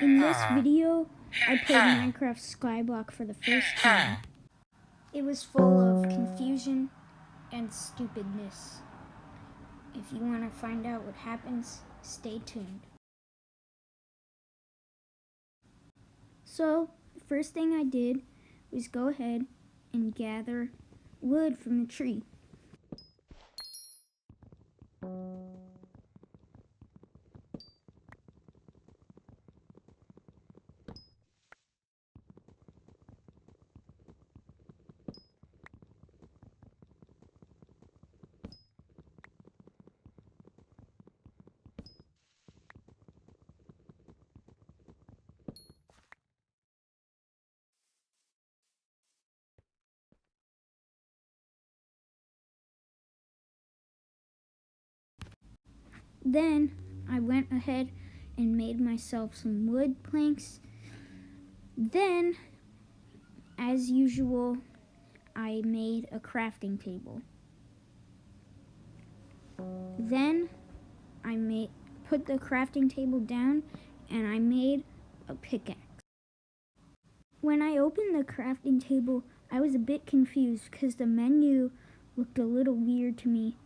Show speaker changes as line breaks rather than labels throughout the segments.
In this video, I played Minecraft Skyblock for the first time. It was full of confusion and stupidness. If you want to find out what happens, stay tuned. So, the first thing I did was go ahead and gather wood from the tree. Then I went ahead and made myself some wood planks. Then, as usual, I made a crafting table. Then I put the crafting table down and I made a pickaxe. When I opened the crafting table, I was a bit confused because the menu looked a little weird to me.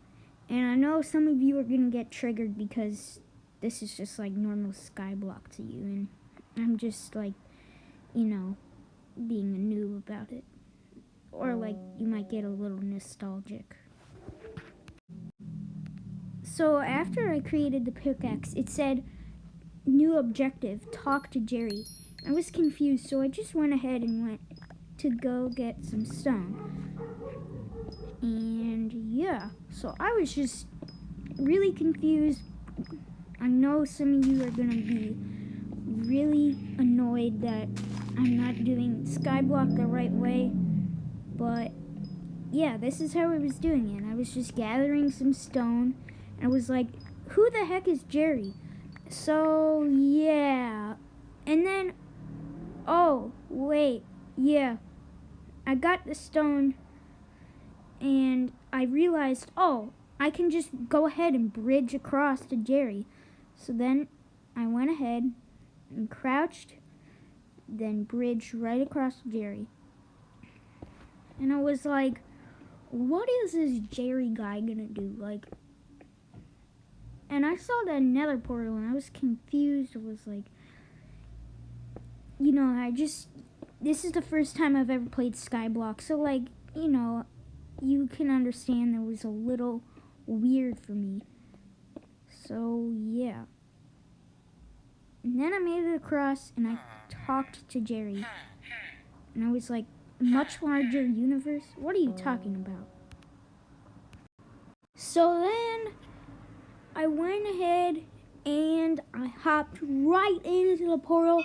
And I know some of you are going to get triggered because this is just like normal Skyblock to you. And I'm just like, being a noob about it. Or like you might get a little nostalgic. So after I created the pickaxe, it said, new objective, talk to Jerry. I was confused, so I just went ahead and went to go get some stone. And yeah, so I was just really confused. I know some of you are going to be really annoyed that I'm not doing Skyblock the right way. But yeah, this is how I was doing it. I was just gathering some stone. And I was like, who the heck is Jerry? So yeah. And then, oh, wait, yeah. I got the stone and I realized, oh, I can just go ahead and bridge across to Jerry. So then I went ahead and crouched, then bridged right across to Jerry. And I was like, what is this Jerry guy gonna do? And I saw that nether portal and I was confused. I was like, this is the first time I've ever played Skyblock. So you can understand that it was a little weird for me. So yeah. And then I made it across and I talked to Jerry. And I was like, much larger universe? What are you talking about? So then I went ahead and I hopped right into the portal.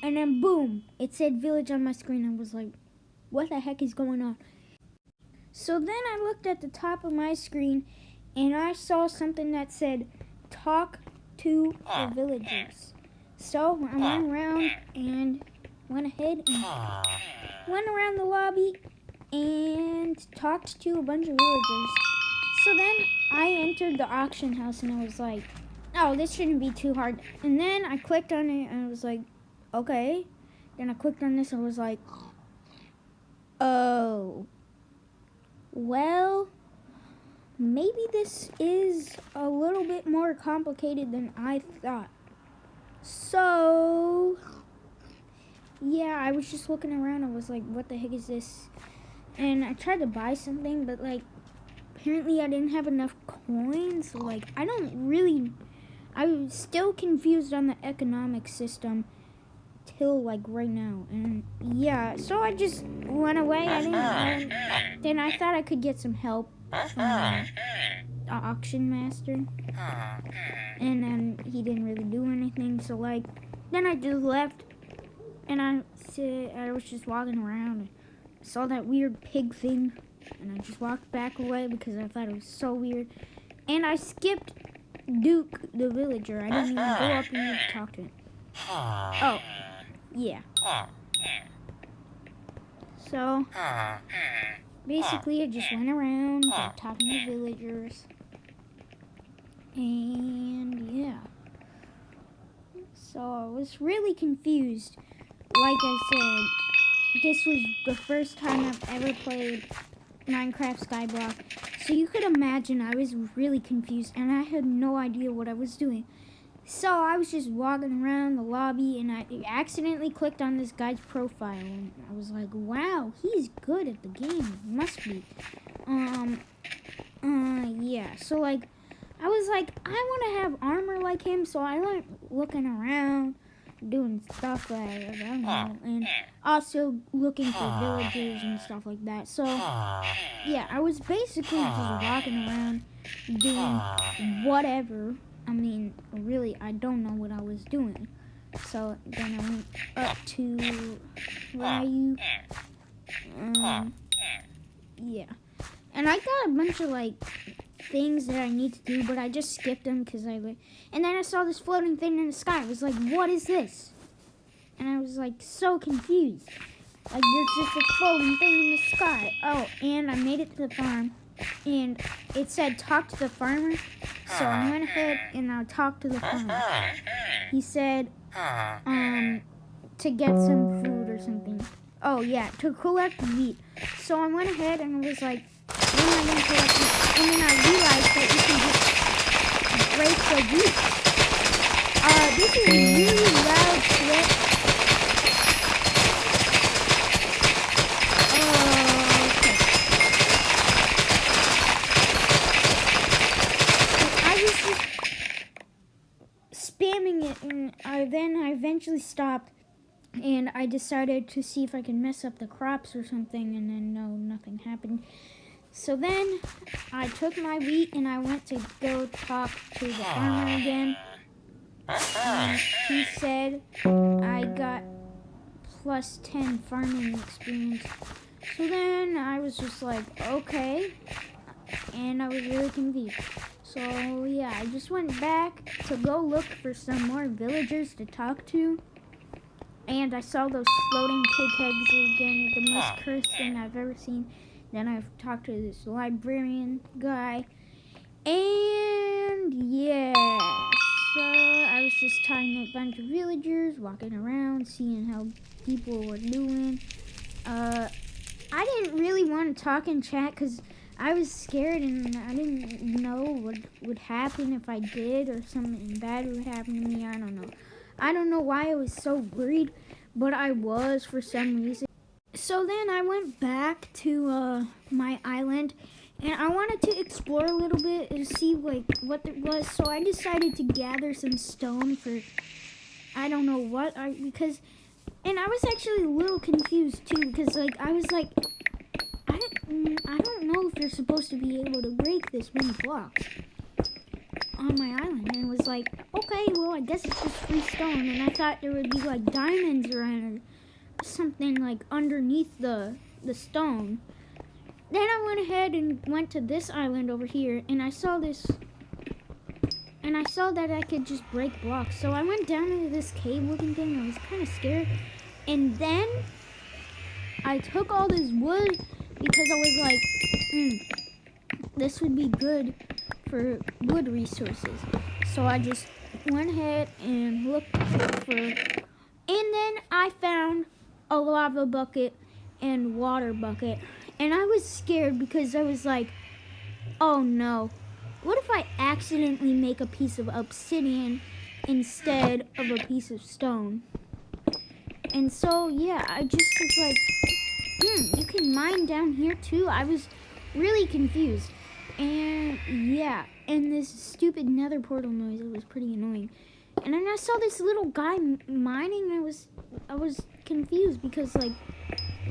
And then boom, it said village on my screen. I was like, what the heck is going on? So then I looked at the top of my screen and I saw something that said, talk to the villagers. So I went around and went ahead and went around the lobby and talked to a bunch of villagers. So then I entered the auction house and I was like, oh, this shouldn't be too hard. And then I clicked on it and I was like, okay. Then I clicked on this and I was like, oh. Well, maybe this is a little bit more complicated than I thought. So, yeah, I was just looking around. I was like, what the heck is this? And I tried to buy something, but apparently I didn't have enough coins. So I was still confused on the economic system till right now. And yeah, so I just went away. Then I thought I could get some help from the auction master. And then he didn't really do anything. So then I just left. And I was just walking around. And I saw that weird pig thing. And I just walked back away because I thought it was so weird. And I skipped Duke, the villager. I didn't even go up and talk to him. Oh, yeah. So, basically I just went around talking to villagers. And yeah. So I was really confused. Like I said, this was the first time I've ever played Minecraft Skyblock. So you could imagine I was really confused and I had no idea what I was doing. So I was just walking around the lobby and I accidentally clicked on this guy's profile and I was like, wow, he's good at the game. Must be. Yeah. So like, I was like, I want to have armor like him. So I went looking around, doing stuff that I don't know, and also looking for villagers and stuff like that. So yeah, I was basically just walking around doing whatever. I mean, really, I don't know what I was doing. So then I went up to, where are you? Yeah. And I got a bunch of, like, things that I need to do, but I just skipped them because and then I saw this floating thing in the sky. I was like, what is this? And I was, like, so confused. Like, there's just a floating thing in the sky. Oh, and I made it to the farm. And it said, talk to the farmer. So I went ahead and I talked to the farmer. He said, to get some food or something. Oh, yeah, to collect wheat. So I went ahead and I was like, when am I going to collect wheat? And then I realized that you can just break the wheat. This is a really loud clip. Spamming it, and then I eventually stopped, and I decided to see if I could mess up the crops or something, and then no, nothing happened. So then I took my wheat and I went to go talk to the farmer again. And he said I got plus 10 farming experience. So then I was just like, okay, and I was really confused. So yeah, I just went back to go look for some more villagers to talk to. And I saw those floating pig eggs again, the most cursed thing I've ever seen. Then I've talked to this librarian guy. And yeah, so I was just talking to a bunch of villagers, walking around, seeing how people were doing. I didn't really want to talk in chat because I was scared and I didn't know what would happen if I did, or something bad would happen to me. I don't know. I don't know why I was so worried, but I was for some reason. So then I went back to my island and I wanted to explore a little bit and see like what there was. So I decided to gather some stone for I don't know what, and I was actually a little confused too because like I was like, I don't know if you're supposed to be able to break this many blocks on my island. And it was like, okay, well, I guess it's just free stone. And I thought there would be like diamonds or something like underneath the stone. Then I went ahead and went to this island over here, and I saw this, and I saw that I could just break blocks. So I went down into this cave looking thing. I was kind of scared. And then I took all this wood because I was like, this would be good for wood resources. So I just went ahead and looked for, and then I found a lava bucket and water bucket. And I was scared because I was like, oh no, what if I accidentally make a piece of obsidian instead of a piece of stone? And so, yeah, I just was like, you can mine down here too. I was really confused. And yeah, and this stupid nether portal noise, it was pretty annoying. And then I saw this little guy mining, and I was confused because like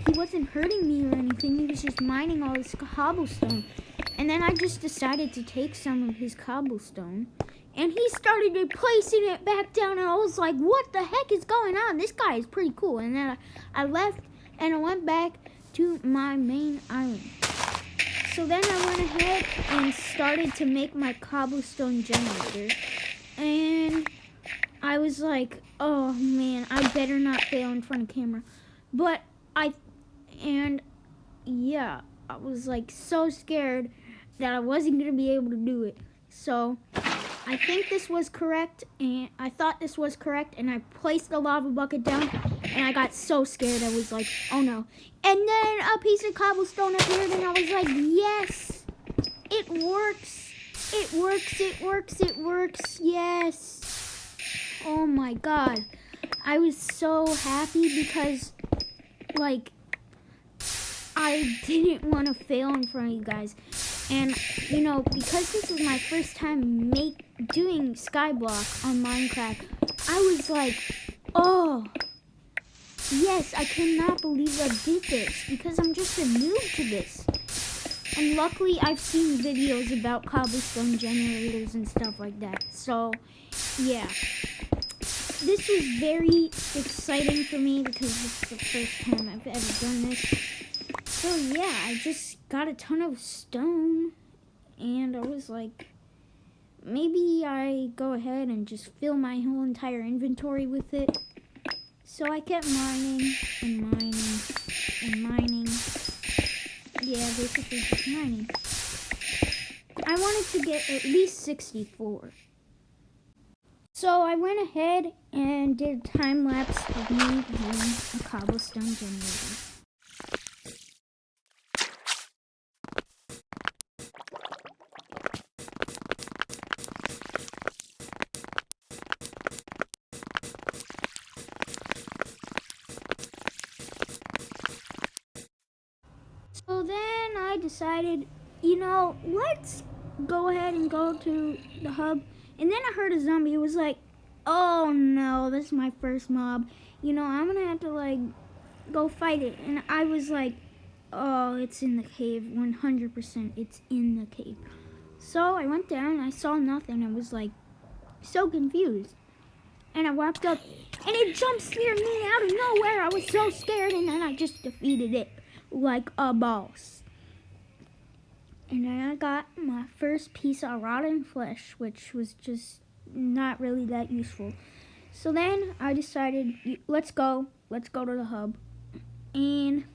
he wasn't hurting me or anything. He was just mining all this cobblestone. And then I just decided to take some of his cobblestone, and he started placing it back down, and I was like, what the heck is going on? This guy is pretty cool. And then I left and I went back to my main island. So then I went ahead and started to make my cobblestone generator. And I was like, oh man, I better not fail in front of camera. But yeah, I was like so scared that I wasn't going to be able to do it. So I think this was correct, and I thought this was correct, and I placed the lava bucket down, and I got so scared. I was like, oh no. And then a piece of cobblestone appeared, and I was like, yes, it works. It works, it works, it works, yes. Oh my god. I was so happy because, like, I didn't want to fail in front of you guys. And, you know, because this was my first time doing Skyblock on Minecraft, I was like, oh, yes, I cannot believe I did this because I'm just a noob to this. And luckily, I've seen videos about cobblestone generators and stuff like that. So, yeah. This was very exciting for me because this is the first time I've ever done this. So yeah, I just got a ton of stone, and I was like, maybe I go ahead and just fill my whole entire inventory with it. So I kept mining and mining and mining. Yeah, basically just mining. I wanted to get at least 64. So I went ahead and did a time lapse of me doing a cobblestone generator. So then I decided, you know, let's go ahead and go to the hub. And then I heard a zombie. It was like, oh no, this is my first mob. You know, I'm gonna have to like go fight it. And I was like, oh, it's in the cave. 100% it's in the cave. So I went down and I saw nothing. I was like so confused. And I walked up and it jump scared me out of nowhere. I was so scared, and then I just defeated it like a boss. And then I got my first piece of rotten flesh, which was just not really that useful. So then I decided, let's go to the hub. And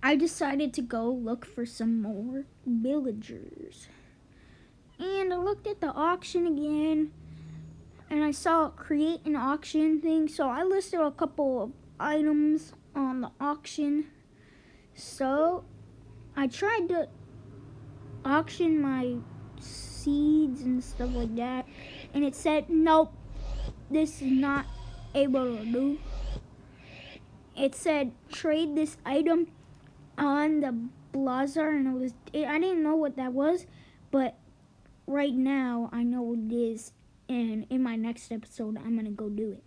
I decided to go look for some more villagers. And I looked at the auction again, and I saw create an auction thing. So I listed a couple of items on the auction. So I tried to auction my seeds and stuff like that, and it said, nope, this is not able to do. It said trade this item on the Blazar, and I didn't know what that was, but right now I know what it is, and in my next episode I'm gonna go do it.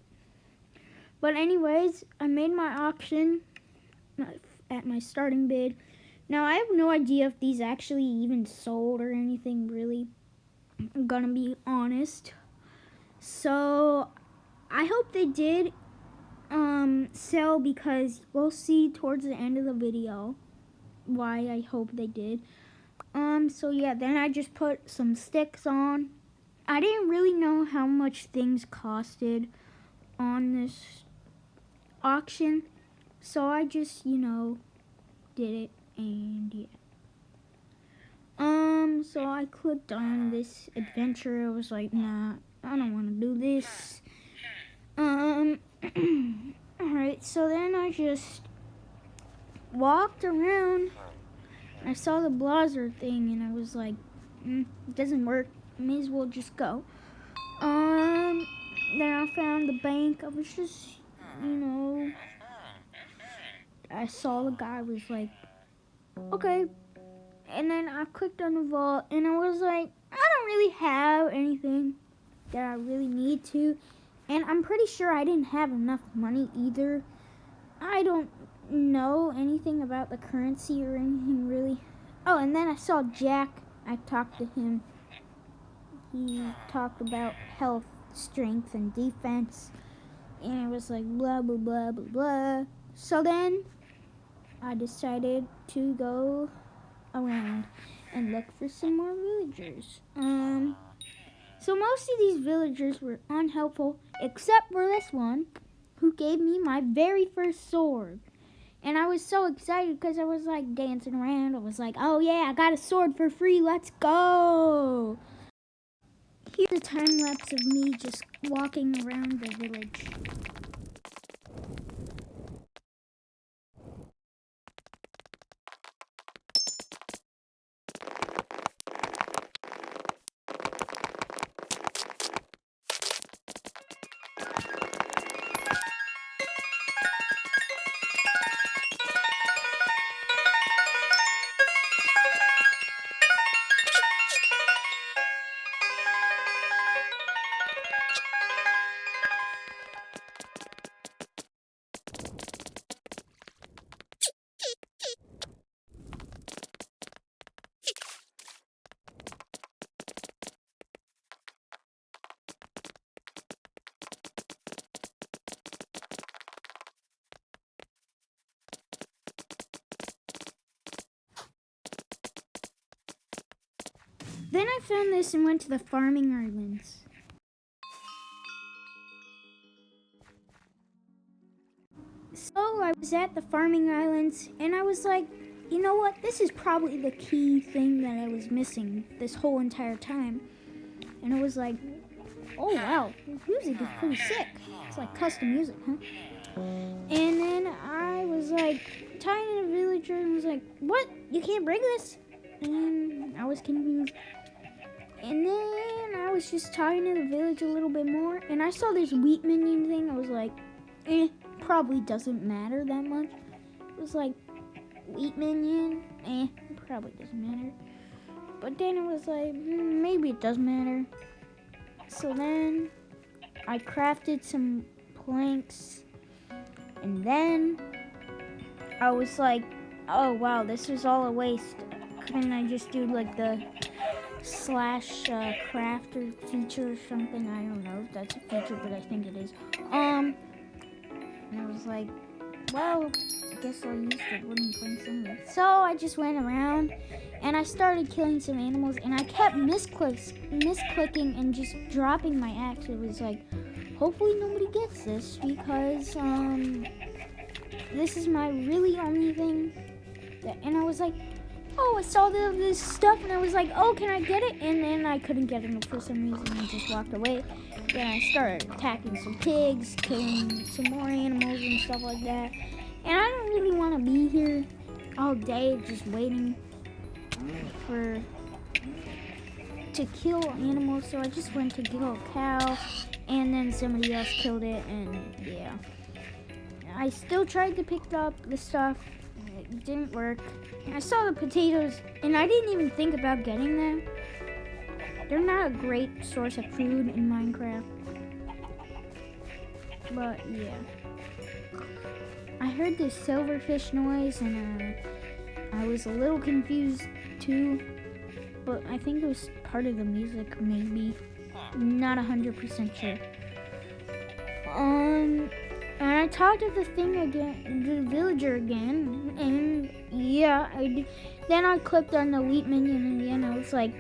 But anyways, I made my auction at my starting bid. Now I have no idea if these actually even sold or anything, really. I'm gonna be honest. So I hope they did sell, because we'll see towards the end of the video why I hope they did. So yeah, then I just put some sticks on. I didn't really know how much things costed on this auction, so I just, you know, did it, and yeah. So I clicked on this adventure. I was like, nah, I don't want to do this. Alright, so then I just walked around. I saw the Blazar thing, and I was like, it doesn't work. May as well just go. Then I found the bank. I was just, you know, I saw the guy was like, okay. And then I clicked on the vault, and I was like, I don't really have anything that I really need to. And I'm pretty sure I didn't have enough money either. I don't know anything about the currency or anything really. Oh, and then I saw Jack. I talked to him. He talked about health, strength, and defense. And it was like blah, blah, blah, blah, blah. So then I decided to go around and look for some more villagers. So most of these villagers were unhelpful, except for this one, who gave me my very first sword. And I was so excited because I was like dancing around. I was like, oh yeah, I got a sword for free, let's go. Here's a time lapse of me just walking around the village. Then I found this and went to the farming islands. So I was at the farming islands and I was like, you know what? This is probably the key thing that I was missing this whole entire time. And I was like, oh wow, this music is pretty sick. It's like custom music, huh? And then I was like talking to the villager and was like, what? You can't bring this? And I was confused. And then I was just talking to the village a little bit more, and I saw this wheat minion thing. I was like, probably doesn't matter that much. It was like, wheat minion, probably doesn't matter. But then it was like, maybe it does matter. So then I crafted some planks, and then I was like, oh wow, this was all a waste. Couldn't I just do like the slash crafter feature or something? I don't know if that's a feature, but I think it is. And I was like, well, I guess I'll use the wooden planks anyway. So I just went around and I started killing some animals, and I kept misclicking and just dropping my axe. It was like, hopefully nobody gets this, because this is my really only thing. And I was like, oh, I saw this stuff, and I was like, oh, can I get it? And then I couldn't get it for some reason. I just walked away. Then I started attacking some pigs, killing some more animals and stuff like that. And I don't really want to be here all day just waiting to kill animals. So I just went to kill a cow, and then somebody else killed it, and yeah. I still tried to pick up the stuff. It didn't work. I saw the potatoes, and I didn't even think about getting them. They're not a great source of food in Minecraft. But yeah. I heard this silverfish noise, and I was a little confused too. But I think it was part of the music, maybe. Not 100% sure. And I talked to the thing again, the villager again, and yeah, then I clicked on the wheat minion again. I was like,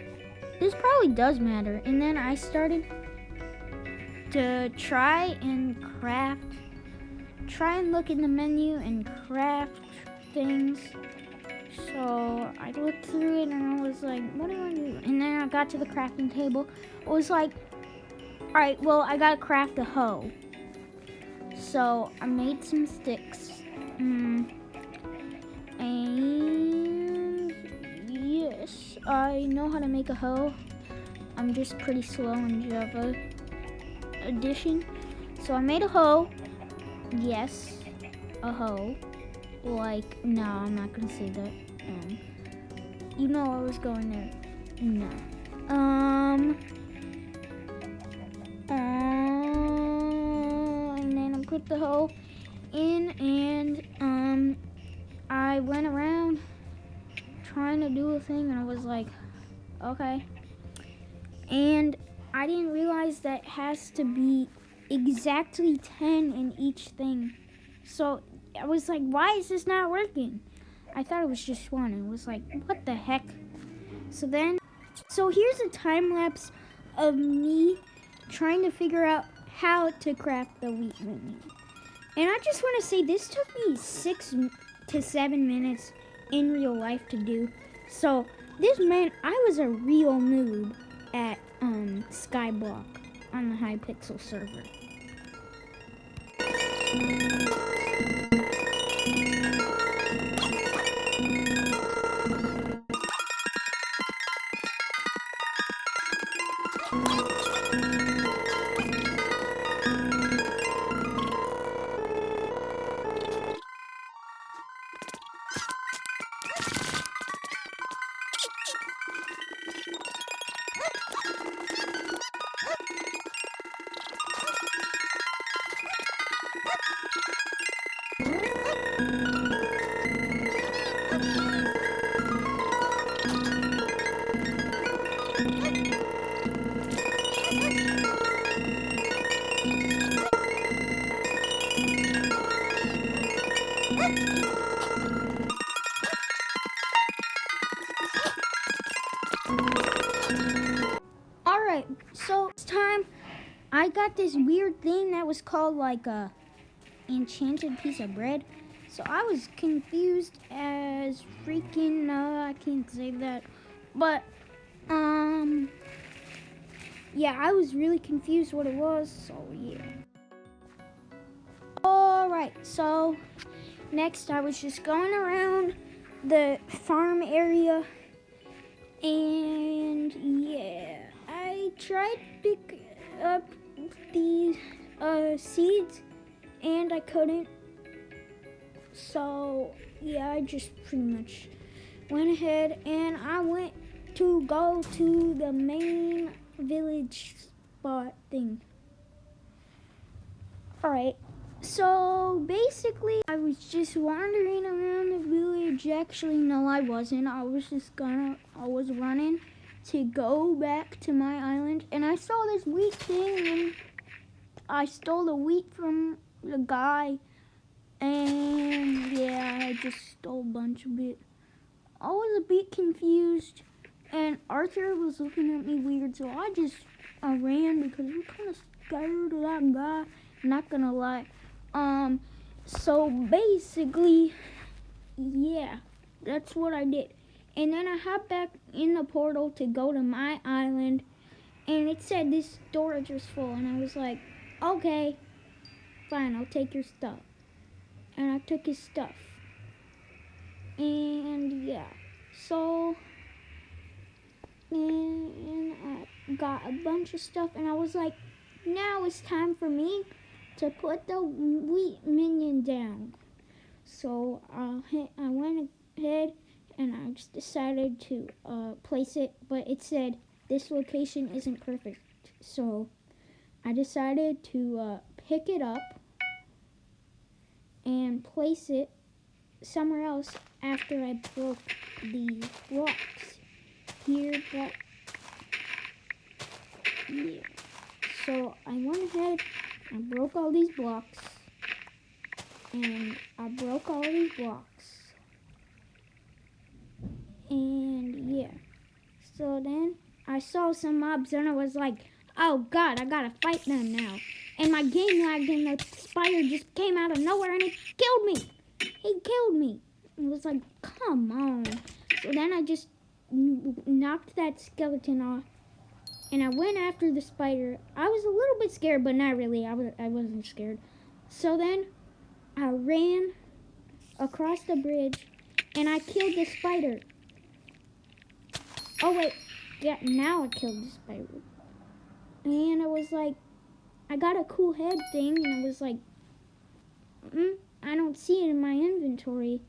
this probably does matter. And then I started to try and look in the menu and craft things. So I looked through it and I was like, what do I do? And then I got to the crafting table. I was like, all right, well, I gotta craft a hoe. So I made some sticks, and yes, I know how to make a hoe. I'm just pretty slow in Java Edition. So I made a hoe. Yes, a hoe. Like, no, I'm not gonna say that. You know I was going there. No. And then I put the hoe in, and I went around trying to do a thing, and I was like, okay. And I didn't realize that it has to be exactly 10 in each thing. So I was like, why is this not working? I thought it was just one. It was like, what the heck? So here's a time lapse of me trying to figure out how to craft the wheat minion. And I just want to say, this took me 6 to 7 minutes in real life to do. So this meant I was a real noob at Skyblock on the Hypixel server. Alright, so this time I got this weird thing that was called like a enchanted piece of bread. So I was confused as freaking I can't say that. But yeah, I was really confused what it was, so yeah. Alright, so next I was just going around the farm area, and yeah, I tried to pick up these seeds and I couldn't. So yeah, I just pretty much went ahead and I went to go to the main village spot thing. Alright, so basically I was just wandering around the village. Actually, no, I wasn't. I was running to go back to my island, and I saw this wheat thing, and I stole the wheat from the guy, and yeah, I just stole a bunch of it. I was a bit confused, and Arthur was looking at me weird, so I ran because I'm kind of scared of that guy, not gonna lie. So basically, yeah, that's what I did. And then I hopped back in the portal to go to my island, and it said this storage was full, and I was like, okay, fine, I'll take your stuff. And I took his stuff. And yeah, so, and I got a bunch of stuff, and I was like, now it's time for me to put the wheat minion down. So I went ahead and I just decided to place it, but it said this location isn't perfect. So I decided to pick it up and place it somewhere else after I broke the blocks here, but yeah. So I went ahead, I broke all these blocks, and I broke all these blocks, and yeah. So then I saw some mobs, and I was like, oh god, I gotta fight them now. And my game lagged, and the spider just came out of nowhere, and it killed me. He killed me. It was like, come on. So then I just knocked that skeleton off, and I went after the spider. I was a little bit scared, but not really. I wasn't scared. So then I ran across the bridge, and I killed the spider. Oh wait, yeah, now I killed the spider. And I was like, I got a cool head thing, and I was like, I don't see it in my inventory.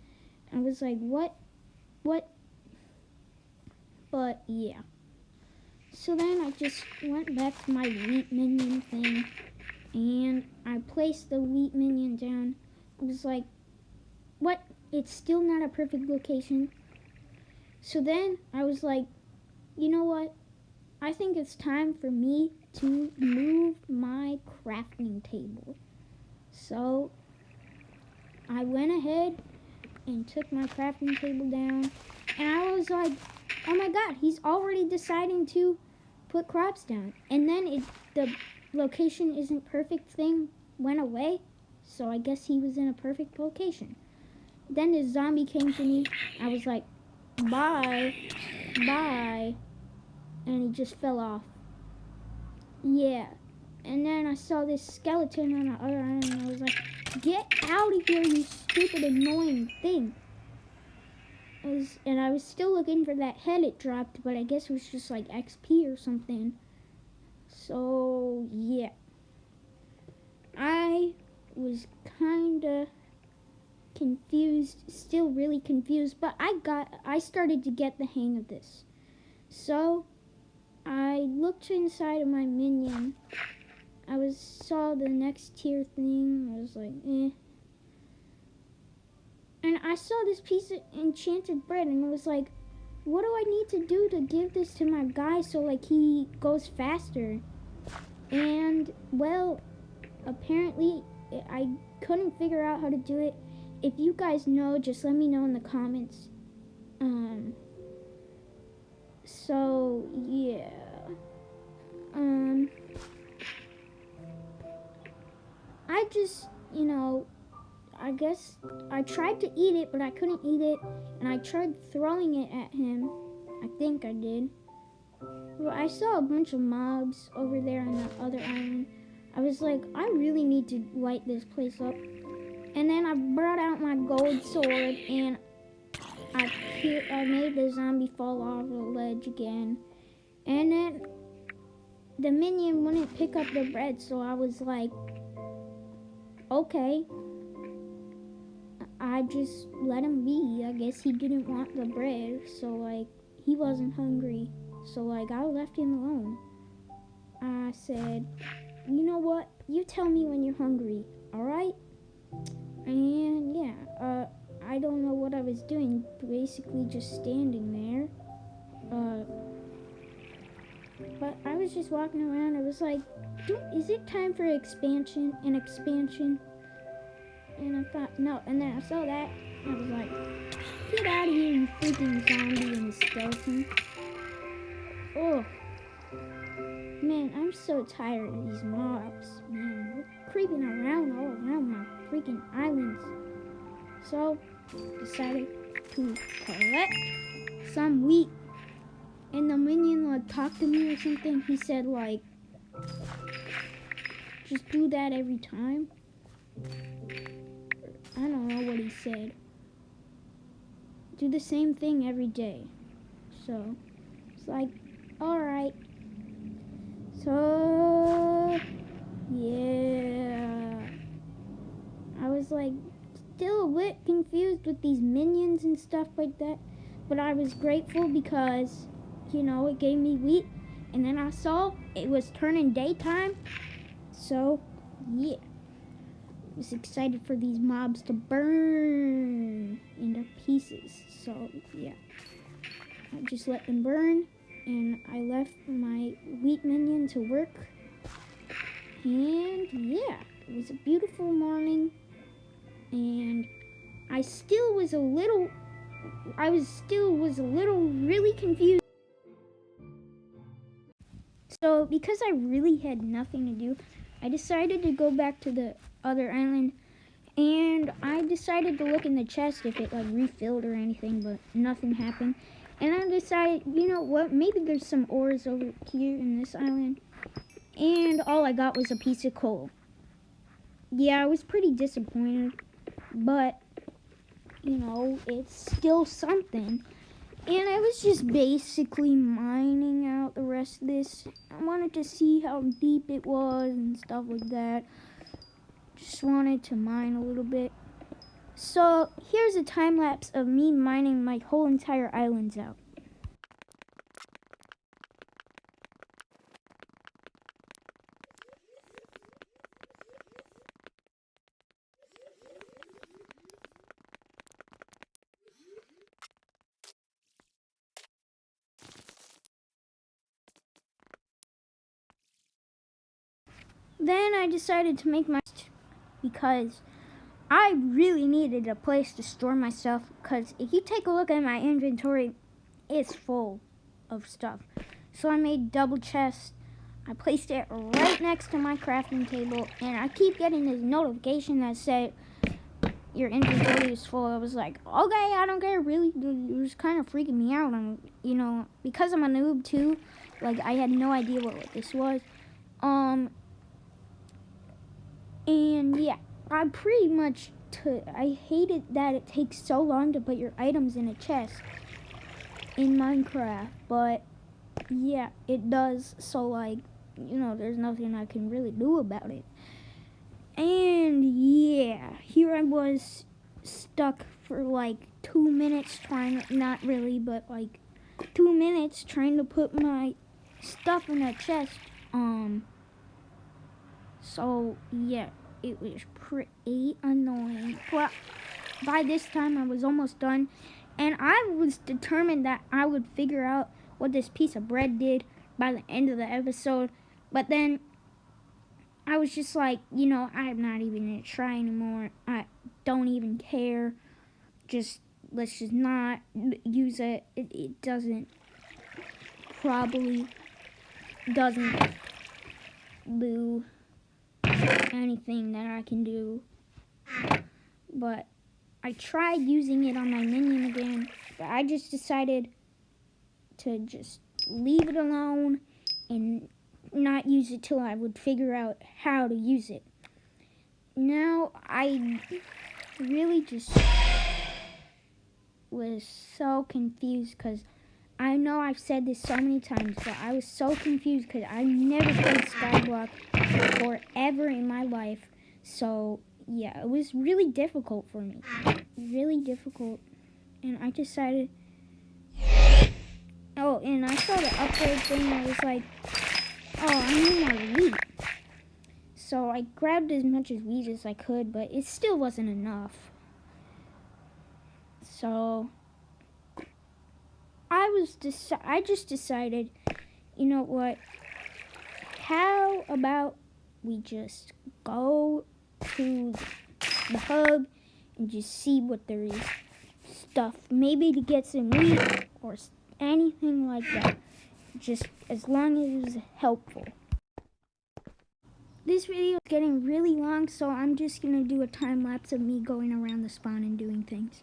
I was like, what? But yeah. So then I just went back to my wheat minion thing, and I placed the wheat minion down. I was like, what? It's still not a perfect location. So then I was like, you know what? I think it's time for me to move my crafting table. So I went ahead and took my crafting table down, and I was like, oh my god, he's already deciding to put crops down. And then the location isn't perfect thing went away, so I guess he was in a perfect location. Then the zombie came to me. I was like, bye, and he just fell off. Yeah. And then I saw this skeleton on the other end, and I was like, get out of here, you stupid, annoying thing. And I was still looking for that head it dropped, but I guess it was just like XP or something. So, yeah. I was kinda confused, still really confused, but I started to get the hang of this. So, I looked inside of my minion. Saw the next tier thing. I was like, eh. And I saw this piece of enchanted bread, and I was like, what do I need to do to give this to my guy so like he goes faster? And well, apparently I couldn't figure out how to do it. If you guys know, just let me know in the comments. So yeah. I just, I guess I tried to eat it, but I couldn't eat it, and I tried throwing it at him. I think I did. Well, I saw a bunch of mobs over there on the other island. I was like, I really need to light this place up. And then I brought out my gold sword, and I made the zombie fall off the ledge again. And then the minion wouldn't pick up the bread, so I was like, okay. I just let him be. I guess he didn't want the bread, so like he wasn't hungry. So like I left him alone. I said, you know what? You tell me when you're hungry, alright? And yeah, I don't know what I was doing, basically just standing there. But I was just walking around. I was like, is it time for an expansion? And I thought, no. And then I saw that. I was like, get out of here, you freaking zombie and skeleton. Oh. Man, I'm so tired of these mobs. Man, they're creeping around all around my freaking islands. So, decided to collect some wheat. And the minion like talked to me or something. He said like, just do that every time. I don't know what he said. Do the same thing every day. So, it's like, alright. So, yeah. I was like, still a bit confused with these minions and stuff like that. But I was grateful because, it gave me wheat. And then I saw it was turning daytime. So, yeah. I was excited for these mobs to burn into pieces. So, yeah. I just let them burn. And I left my wheat minion to work. And, yeah. It was a beautiful morning. And I still was a little really confused. So, because I really had nothing to do, I decided to go back to the other island, and I decided to look in the chest if it like refilled or anything, but nothing happened. And I decided, you know what, maybe there's some ores over here in this island. And all I got was a piece of coal. Yeah, I was pretty disappointed, but it's still something. And I was just basically mining out the rest of this. I wanted to see how deep it was and stuff like that. Just wanted to mine a little bit. So here's a time lapse of me mining my whole entire islands out. Then I decided to make my because I really needed a place to store my stuff, because if you take a look at my inventory, it's full of stuff. So I made double chests. I placed it right next to my crafting table, and I keep getting this notification that said your inventory is full. I was like, okay, I don't care, really. It was kind of freaking me out. Because I'm a noob too, like I had no idea what this was. And yeah, I pretty much I hate it that it takes so long to put your items in a chest in Minecraft, but yeah, it does. So like, there's nothing I can really do about it. And yeah, here I was stuck for like 2 minutes trying, not really, but like 2 minutes trying to put my stuff in a chest. So yeah, it was pretty annoying. But by this time I was almost done, and I was determined that I would figure out what this piece of bread did by the end of the episode. But then I was just like, I'm not even gonna try anymore. I don't even care. Let's just not use it. It probably doesn't do anything that I can do. But I tried using it on my minion again, but I just decided to just leave it alone and not use it till I would figure out how to use it. Now I really just was so confused, because I know I've said this so many times, but I was so confused because I never played Skyblock forever in my life. So yeah, it was really difficult for me. Really difficult. And I decided, and I saw the upgrade thing. I was like, I need more wheat. So I grabbed as much as wheat as I could, but it still wasn't enough. So I just decided, you know what? How about we just go to the hub and just see what there is. Stuff, maybe to get some wheat or anything like that. Just as long as it's helpful. This video is getting really long, so I'm just going to do a time lapse of me going around the spawn and doing things.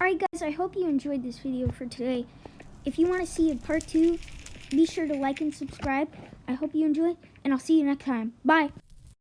Alright guys, I hope you enjoyed this video for today. If you want to see a part 2, be sure to like and subscribe. I hope you enjoy, and I'll see you next time. Bye!